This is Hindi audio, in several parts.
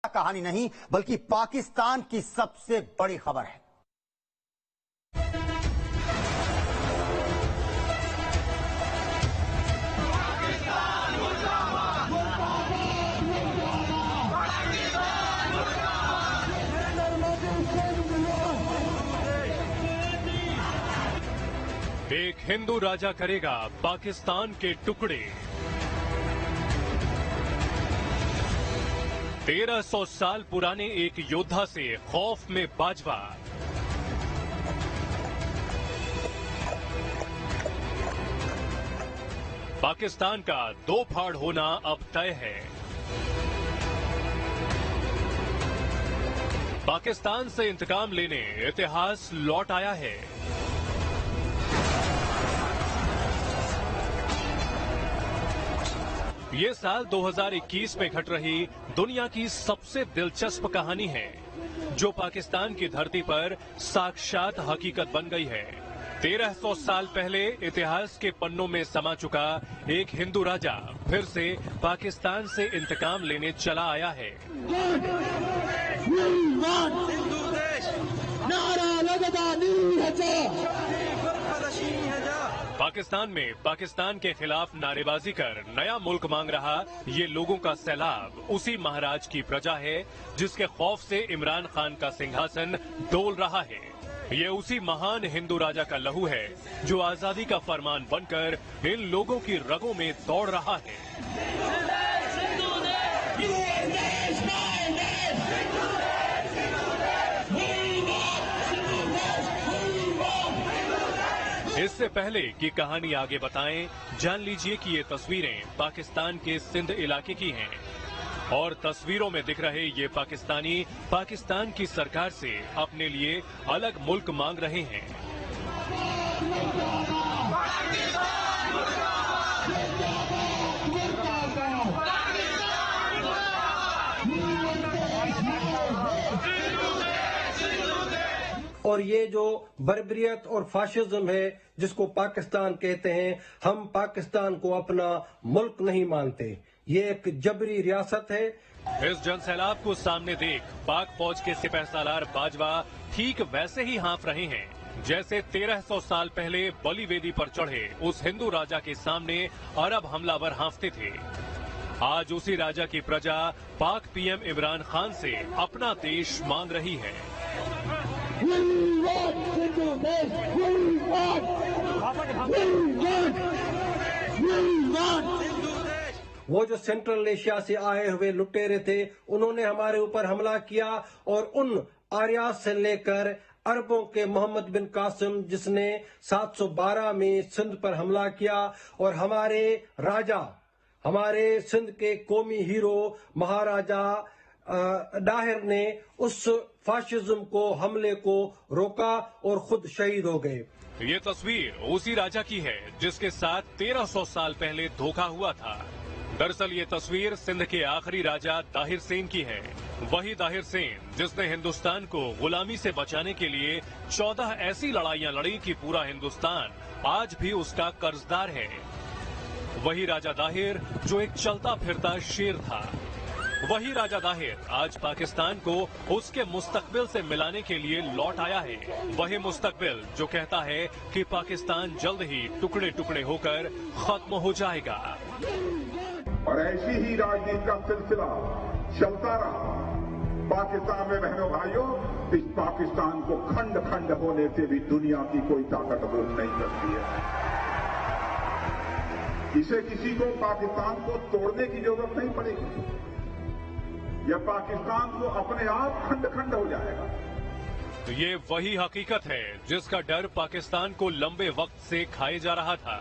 कहानी नहीं बल्कि पाकिस्तान की सबसे बड़ी खबर है। एक हिंदू राजा करेगा पाकिस्तान के टुकड़े। 1300 साल पुराने एक योद्धा से खौफ में बाजवा। पाकिस्तान का दो फाड़ होना अब तय है। पाकिस्तान से इंतकाम लेने इतिहास लौट आया है। ये साल 2021 में घट रही दुनिया की सबसे दिलचस्प कहानी है, जो पाकिस्तान की धरती पर साक्षात हकीकत बन गई है। 1300 साल पहले इतिहास के पन्नों में समा चुका एक हिंदू राजा फिर से पाकिस्तान से इंतकाम लेने चला आया है। पाकिस्तान में पाकिस्तान के खिलाफ नारेबाजी कर नया मुल्क मांग रहा ये लोगों का सैलाब उसी महाराज की प्रजा है जिसके खौफ से इमरान खान का सिंहासन डोल रहा है। ये उसी महान हिंदू राजा का लहू है जो आजादी का फरमान बनकर इन लोगों की रगों में दौड़ रहा है। इससे पहले कि कहानी आगे बताएं, जान लीजिए कि ये तस्वीरें पाकिस्तान के सिंध इलाके की हैं और तस्वीरों में दिख रहे ये पाकिस्तानी पाकिस्तान की सरकार से अपने लिए अलग मुल्क मांग रहे हैं। और ये जो बर्बरियत और फाशिज्म है जिसको पाकिस्तान कहते हैं, हम पाकिस्तान को अपना मुल्क नहीं मानते। ये एक जबरी रियासत है। इस जनसैलाब को सामने देख पाक फौज के सिपहसालार बाजवा ठीक वैसे ही हाँफ रहे हैं जैसे 1300 साल पहले बलि वेदी पर चढ़े उस हिंदू राजा के सामने अरब हमलावर हाँफते थे। आज उसी राजा की प्रजा पाक पीएम इमरान खान से अपना देश मांग रही है। वो जो सेंट्रल एशिया से आए हुए लुटेरे थे, उन्होंने हमारे ऊपर हमला किया और उन आर्या से लेकर अरबों के मोहम्मद बिन कासिम जिसने 712 में सिंध पर हमला किया और हमारे राजा, हमारे सिंध के कौमी हीरो महाराजा दाहिर ने उस फाशिज्म को, हमले को रोका और खुद शहीद हो गए। ये तस्वीर उसी राजा की है जिसके साथ 1300 साल पहले धोखा हुआ था। दरअसल ये तस्वीर सिंध के आखिरी राजा दाहिर सेन की है। वही दाहिर सेन जिसने हिंदुस्तान को गुलामी से बचाने के लिए 14 ऐसी लड़ाइयां लड़ी कि पूरा हिंदुस्तान आज भी उसका कर्जदार है। वही राजा दाहिर जो एक चलता फिरता शेर था। वही राजा दाहिर आज पाकिस्तान को उसके मुस्तकबिल से मिलाने के लिए लौट आया है। वही मुस्तकबिल जो कहता है कि पाकिस्तान जल्द ही टुकड़े टुकड़े होकर खत्म हो जाएगा। और ऐसी ही राजनीति का सिलसिला चलता रहा। पाकिस्तान में बहनों भाइयों, इस पाकिस्तान को खंड खंड होने से भी दुनिया की कोई ताकत रोक नहीं सकती है। इसे किसी को पाकिस्तान को तोड़ने की जरूरत नहीं पड़ेगी। यह पाकिस्तान को अपने आप खंड खंड हो जाएगा। तो ये वही हकीकत है जिसका डर पाकिस्तान को लंबे वक्त से खाए जा रहा था।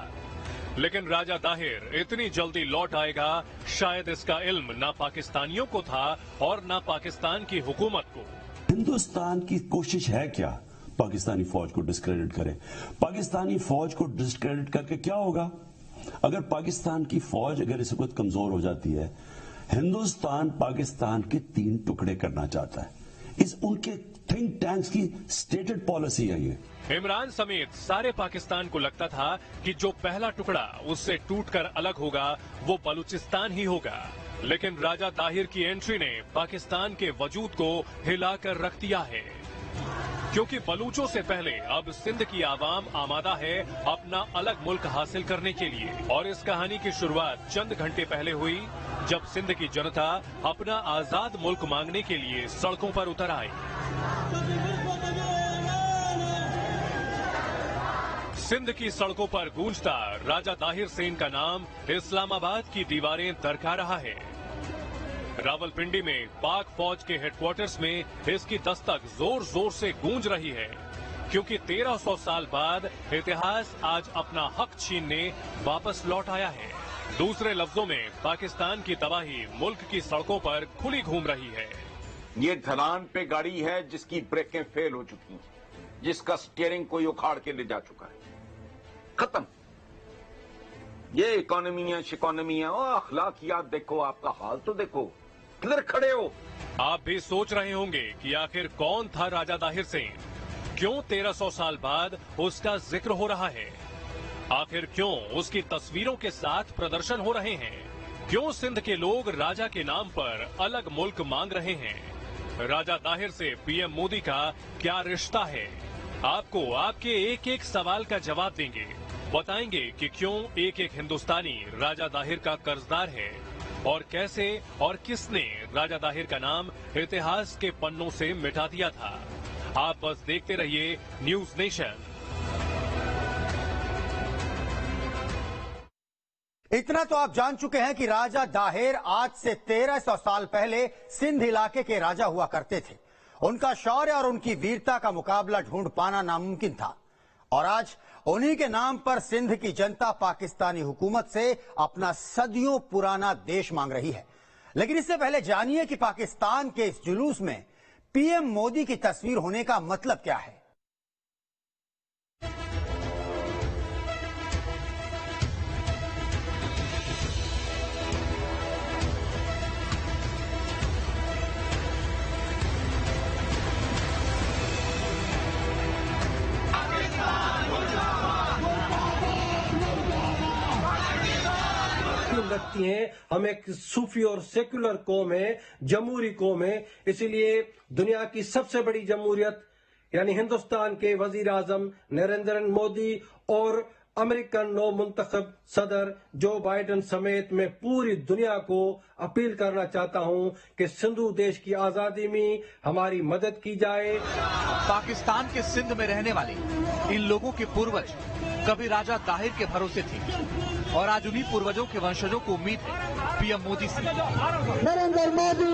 लेकिन राजा दाहिर इतनी जल्दी लौट आएगा, शायद इसका इल्म ना पाकिस्तानियों को था और ना पाकिस्तान की हुकूमत को। हिंदुस्तान की कोशिश है क्या? पाकिस्तानी फौज को डिस्क्रेडिट करे। पाकिस्तानी फौज को डिस्क्रेडिट करके क्या होगा? अगर पाकिस्तान की फौज अगर इस वक्त कमजोर हो जाती है, हिंदुस्तान पाकिस्तान के 3 टुकड़े करना चाहता है। इस उनके थिंक टैंक्स की स्टेटेड पॉलिसी है ये। इमरान समेत सारे पाकिस्तान को लगता था कि जो पहला टुकड़ा उससे टूटकर अलग होगा वो बलूचिस्तान ही होगा। लेकिन राजा ताहिर की एंट्री ने पाकिस्तान के वजूद को हिलाकर रख दिया है, क्योंकि बलूचों से पहले अब सिंध की आवाम आमादा है अपना अलग मुल्क हासिल करने के लिए। और इस कहानी की शुरुआत चंद घंटे पहले हुई, जब सिंध की जनता अपना आजाद मुल्क मांगने के लिए सड़कों पर उतर आई। सिंध की सड़कों पर गूंजता राजा ताहिर सेन का नाम इस्लामाबाद की दीवारें दरका रहा है। रावलपिंडी में पाक फौज के हेडक्वार्टर्स में इसकी दस्तक जोर जोर से गूंज रही है, क्योंकि 1300 साल बाद इतिहास आज अपना हक छीनने वापस लौट आया है। दूसरे लफ्जों में पाकिस्तान की तबाही मुल्क की सड़कों पर खुली घूम रही है। ये ढलान पे गाड़ी है जिसकी ब्रेकें फेल हो चुकी हैं, जिसका स्टीयरिंग कोई उखाड़ के ले जा चुका है। खत्म। ये इकोनॉमी शिकोनॉमी है, अखलाकियात देखो, आपका हाल तो देखो, किधर खड़े हो। आप भी सोच रहे होंगे कि आखिर कौन था राजा ताहिर सेन, क्यों 1300 साल बाद उसका जिक्र हो रहा है, आखिर क्यों उसकी तस्वीरों के साथ प्रदर्शन हो रहे हैं, क्यों सिंध के लोग राजा के नाम पर अलग मुल्क मांग रहे हैं। राजा ताहिर से पीएम मोदी का क्या रिश्ता है, आपको आपके एक एक सवाल का जवाब देंगे। बताएंगे कि क्यों एक एक हिंदुस्तानी राजा ताहिर का कर्जदार है, और कैसे और किसने राजा ताहिर का नाम इतिहास के पन्नों से मिटा दिया था। आप बस देखते रहिए न्यूज नेशन। इतना तो आप जान चुके हैं कि राजा ताहिर आज से 1300 साल पहले सिंध इलाके के राजा हुआ करते थे। उनका शौर्य और उनकी वीरता का मुकाबला ढूंढ पाना नामुमकिन था, और आज उन्हीं के नाम पर सिंध की जनता पाकिस्तानी हुकूमत से अपना सदियों पुराना देश मांग रही है। लेकिन इससे पहले जानिए कि पाकिस्तान के इस जुलूस में पीएम मोदी की तस्वीर होने का मतलब क्या है। लगती हैं, हम एक सूफी और सेक्युलर कौम है, जमहूरी कौम है, इसीलिए दुनिया की सबसे बड़ी जमहूरियत यानी हिंदुस्तान के वजीर आजम नरेंद्र मोदी और अमेरिकन नौ मुंतखब सदर जो बाइडेन समेत मैं पूरी दुनिया को अपील करना चाहता हूं कि सिंधु देश की आजादी में हमारी मदद की जाए। पाकिस्तान के सिंध में रहने वाले इन लोगों के पूर्वज कभी राजा ताहिर के भरोसे थे, और आज उन्हीं पूर्वजों के वंशजों को उम्मीद है पीएम मोदी से। नरेंद्र मोदी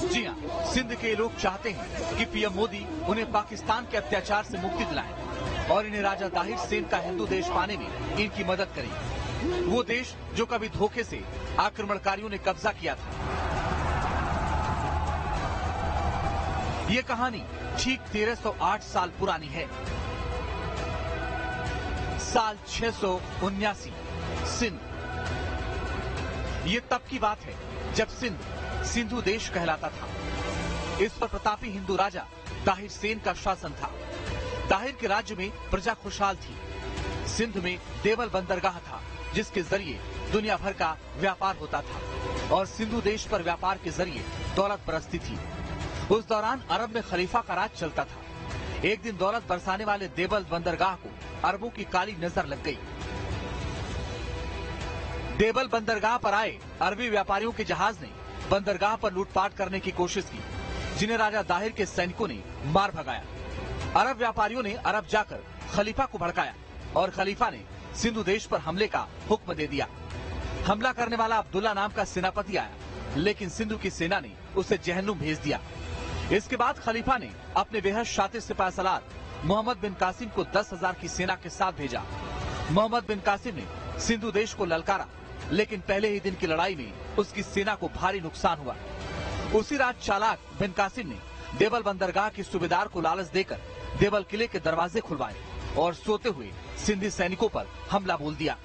जी हाँ, सिंध के लोग चाहते हैं कि पीएम मोदी उन्हें पाकिस्तान के अत्याचार से मुक्ति दिलाएं और इन्हें राजा ताहिर सेन का हिंदू देश पाने में इनकी मदद करें। वो देश जो कभी धोखे से आक्रमणकारियों ने कब्जा किया था। ये कहानी ठीक 1308 साल पुरानी है। साल 679, सिंध। ये तब की बात है जब सिंध सिंधु देश कहलाता था। इस पर प्रतापी हिंदू राजा ताहिर सेन का शासन था। ताहिर के राज्य में प्रजा खुशहाल थी। सिंध में देवल बंदरगाह था, जिसके जरिए दुनिया भर का व्यापार होता था, और सिंधु देश पर व्यापार के जरिए दौलत बरसती थी। उस दौरान अरब में खलीफा का राज चलता था। एक दिन दौलत बरसाने वाले देवल बंदरगाह को अरबों की काली नजर लग गई। देवल बंदरगाह पर आए अरबी व्यापारियों के जहाज ने बंदरगाह पर लूटपाट करने की कोशिश की, जिन्हें राजा ताहिर के सैनिकों ने मार भगाया। अरब व्यापारियों ने अरब जाकर खलीफा को भड़काया, और खलीफा ने सिंधु देश पर हमले का हुक्म दे दिया। हमला करने वाला अब्दुल्ला नाम का सेनापति आया, लेकिन सिंधु की सेना ने उसे जहन्नुम भेज दिया। इसके बाद खलीफा ने अपने बेहद शातिर सिपाहीसलार मोहम्मद बिन कासिम को 10,000 की सेना के साथ भेजा। मोहम्मद बिन कासिम ने सिंधु देश को ललकारा, लेकिन पहले ही दिन की लड़ाई में उसकी सेना को भारी नुकसान हुआ। उसी रात चालाक बिन कासिम ने देवल बंदरगाह के सूबेदार को लालच देकर देवल किले के दरवाजे खुलवाए और सोते हुए सिंधी सैनिकों पर हमला बोल दिया।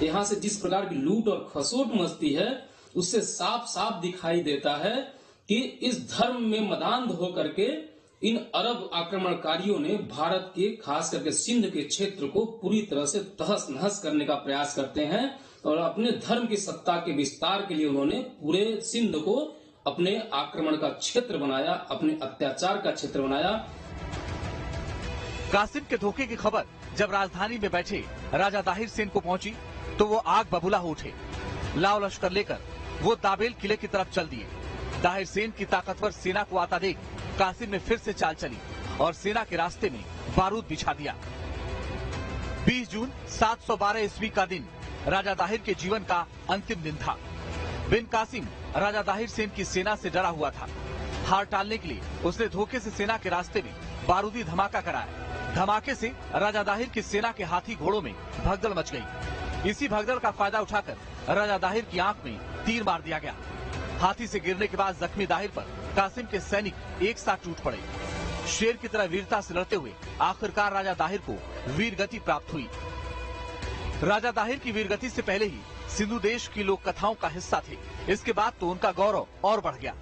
यहाँ से जिस प्रकार की लूट और खसोट मचती है, उससे साफ साफ दिखाई देता है कि इस धर्म में मदांध होकर के इन अरब आक्रमणकारियों ने भारत के खास करके सिंध के क्षेत्र को पूरी तरह से तहस नहस करने का प्रयास करते हैं और अपने धर्म की सत्ता के विस्तार के लिए उन्होंने पूरे सिंध को अपने आक्रमण का क्षेत्र बनाया, अपने अत्याचार का क्षेत्र बनाया। कासिम के धोखे की खबर जब राजधानी में बैठे राजा दाहिर सेन को पहुंची तो वो आग बबूला हो उठे। लाव लश्कर लेकर वो ताबेल किले की तरफ चल दिए। दाहिर सेन की ताकतवर सेना को आता देख कासिम ने फिर से चाल चली और सेना के रास्ते में बारूद बिछा दिया। 20 जून 712 ईस्वी का दिन राजा दाहिर के जीवन का अंतिम दिन था। बिन कासिम राजा दाहिर सेन की सेना से डरा हुआ था। हार टालने के लिए उसने धोखे से सेना के रास्ते में बारूदी धमाका कराया। धमाके से राजा दाहिर की सेना के हाथी घोड़ों में भगदड़ मच गई। इसी भगदड़ का फायदा उठाकर राजा दाहिर की आंख में तीर मार दिया गया। हाथी से गिरने के बाद जख्मी दाहिर पर कासिम के सैनिक एक साथ टूट पड़े। शेर की तरह वीरता से लड़ते हुए आखिरकार राजा दाहिर को वीर गति प्राप्त हुई। राजा दाहिर की वीर गति से पहले ही सिंधु देश की लोक कथाओं का हिस्सा थे। इसके बाद तो उनका गौरव और बढ़ गया।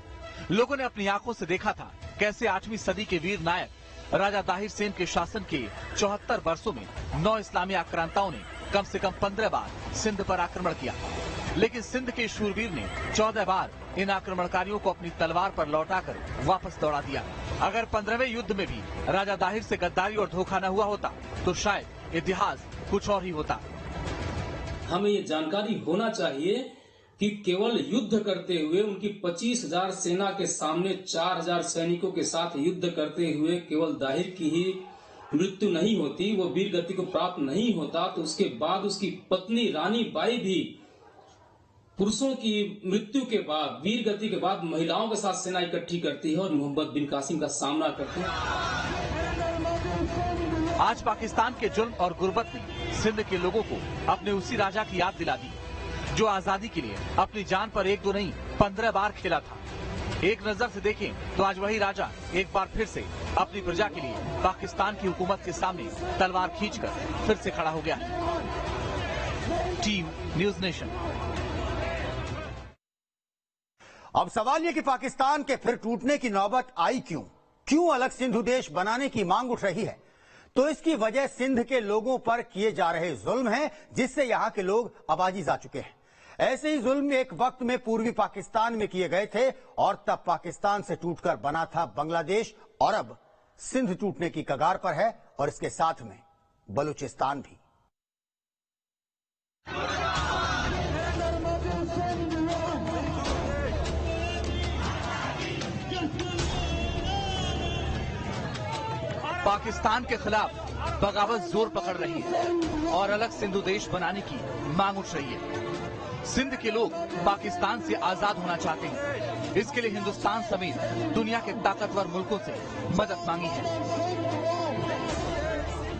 लोगों ने अपनी आंखों से देखा था कैसे 8वीं सदी के वीर नायक राजा दाहिर सेन के शासन के 74 वर्षों में 9 इस्लामी आक्रांताओं ने कम से कम 15 बार सिंध पर आक्रमण किया, लेकिन सिंध के शूरवीर ने 14 बार इन आक्रमणकारियों को अपनी तलवार पर लौटाकर वापस दौड़ा दिया। अगर 15वें युद्ध में भी राजा दाहिर से गद्दारी और धोखा न हुआ होता तो शायद इतिहास कुछ और ही होता। हमें ये जानकारी होना चाहिए कि केवल युद्ध करते हुए उनकी 25,000 सेना के सामने 4,000 सैनिकों के साथ युद्ध करते हुए केवल दाहिर की ही मृत्यु नहीं होती, वो वीर गति को प्राप्त नहीं होता, तो उसके बाद उसकी पत्नी रानी बाई भी पुरुषों की मृत्यु के बाद, वीर गति के बाद महिलाओं के साथ सेना इकट्ठी करती है और मोहम्मद बिन कासिम का सामना करती है। आज पाकिस्तान के जुल्म और गुर्बत ने सिंध के लोगों को अपने उसी राजा की याद दिला दी जो आजादी के लिए अपनी जान पर 1-2 नहीं 15 बार खेला था। एक नजर से देखें तो आज वही राजा एक बार फिर से अपनी प्रजा के लिए पाकिस्तान की हुकूमत के सामने तलवार खींचकर फिर से खड़ा हो गया है। Team news nation. अब सवाल ये कि पाकिस्तान के फिर टूटने की नौबत आई क्यों अलग सिंधु देश बनाने की मांग उठ रही है? तो इसकी वजह सिंध के लोगों पर किए जा रहे जुल्म है, जिससे यहां के लोग अबाजिज आ चुके हैं। ऐसे ही जुल्म एक वक्त में पूर्वी पाकिस्तान में किए गए थे और तब पाकिस्तान से टूटकर बना था बांग्लादेश, और अब सिंध टूटने की कगार पर है और इसके साथ में बलूचिस्तान भी। पाकिस्तान के खिलाफ बगावत जोर पकड़ रही है और अलग सिंधु देश बनाने की मांग उठ रही है। सिंध के लोग पाकिस्तान से आजाद होना चाहते हैं। इसके लिए हिंदुस्तान समेत दुनिया के ताकतवर मुल्कों से मदद मांगी है।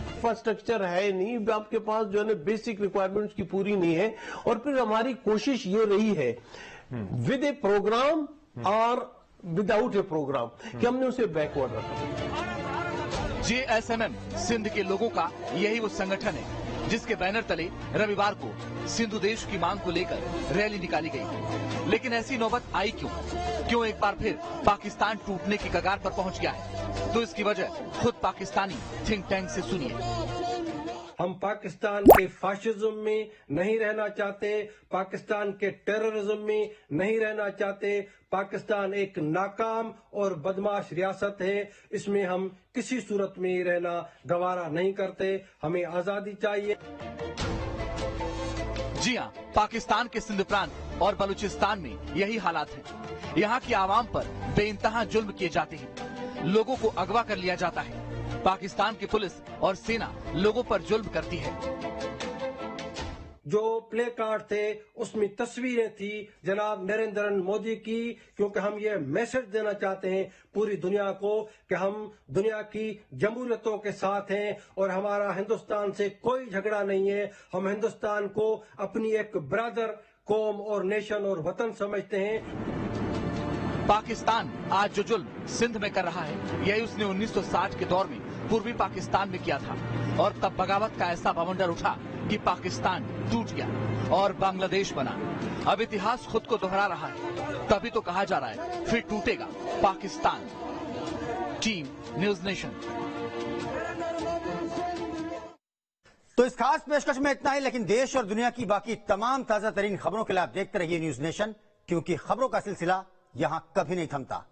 इंफ्रास्ट्रक्चर है नहीं, आपके पास जो है बेसिक रिक्वायरमेंट्स की पूरी नहीं है, और फिर हमारी कोशिश ये रही है विद ए प्रोग्राम और विदाउट ए प्रोग्राम कि हमने उसे बैकवर्ड रखा। JSMM सिंध के लोगों का यही वो संगठन है जिसके बैनर तले रविवार को सिंधु देश की मांग को लेकर रैली निकाली गई। लेकिन ऐसी नौबत आई क्यों एक बार फिर पाकिस्तान टूटने की कगार पर पहुंच गया है? तो इसकी वजह खुद पाकिस्तानी थिंक टैंक से सुनिए। हम पाकिस्तान के फाशिज्म में नहीं रहना चाहते, पाकिस्तान के टेररिज्म में नहीं रहना चाहते। पाकिस्तान एक नाकाम और बदमाश रियासत है, इसमें हम किसी सूरत में रहना गवारा नहीं करते। हमें आजादी चाहिए। जी हाँ, पाकिस्तान के सिंध प्रांत और बलूचिस्तान में यही हालात है। यहाँ की आवाम पर बेइंतहा जुल्म किए जाते हैं, लोगों को अगवा कर लिया जाता है। पाकिस्तान की पुलिस और सेना लोगों पर जुल्म करती है। जो प्ले कार्ड थे उसमें तस्वीरें थी जनाब नरेंद्र मोदी की, क्योंकि हम ये मैसेज देना चाहते हैं पूरी दुनिया को कि हम दुनिया की जमहूरियतों के साथ हैं और हमारा हिंदुस्तान से कोई झगड़ा नहीं है। हम हिंदुस्तान को अपनी एक ब्रदर कौम और नेशन और वतन समझते हैं। पाकिस्तान आज जो जुल्म सिंध में कर रहा है, यही उसने 1960 के दौर में पूर्वी पाकिस्तान में किया था, और तब बगावत का ऐसा बवंडर उठा कि पाकिस्तान टूट गया और बांग्लादेश बना। अब इतिहास खुद को दोहरा रहा है, तभी तो कहा जा रहा है फिर टूटेगा पाकिस्तान। Team news nation. तो इस खास पेशकश में इतना ही, लेकिन देश और दुनिया की बाकी तमाम ताजा तरीन खबरों के लिए आप देखते रहिए न्यूज नेशन, क्योंकि खबरों का सिलसिला यहां कभी नहीं थमता।